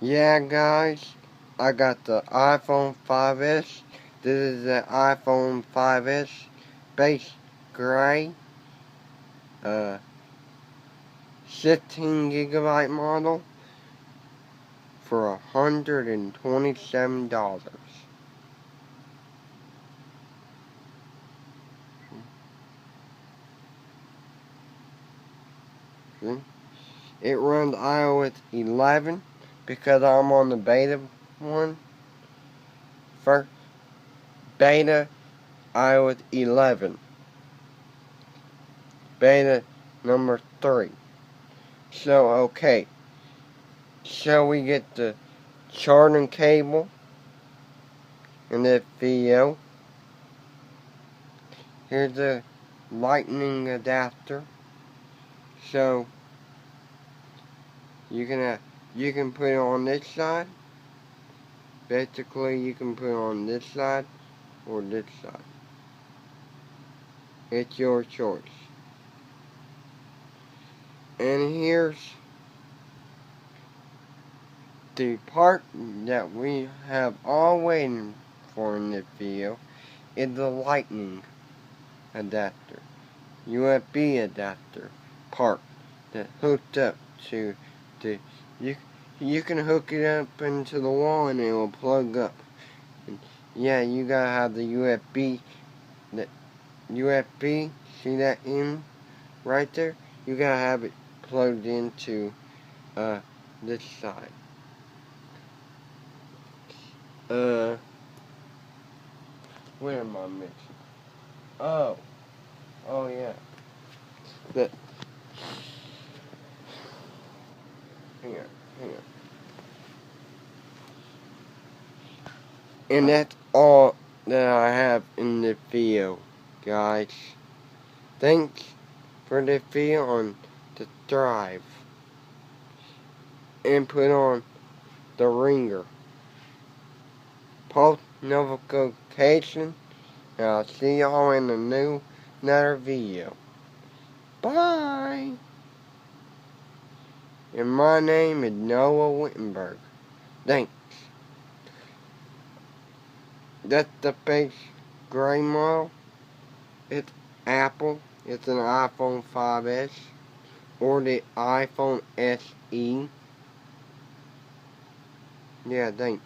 Yeah, guys, I got the iPhone 5S. This is the iPhone 5S base gray, 16 GB model for $127. See? It runs iOS 11 because I'm on the beta one. First, beta iOS 11. Beta number 3. So, okay. Shall we get the charging cable in this video? Here's the lightning adapter. So you can put it on this side. Basically, you can put it on this side or this side. It's your choice. And here's the part that we have all waiting for in this video is the lightning adapter, USB adapter part that hooked up to the you can hook it up into the wall and it will plug up. And yeah, you gotta have the USB, see that in right there? You gotta have it plugged into this side. Where am I mixing? Oh yeah. That here. And that's all that I have in this video, guys. Thanks for this video on the drive. And put on the ringer. Post notification. And I'll see y'all in another video. Bye! And my name is Noah Wittenberg. Thanks. That's the base gray model. It's Apple. It's an iPhone 5S. Or the iPhone SE. Yeah, thanks.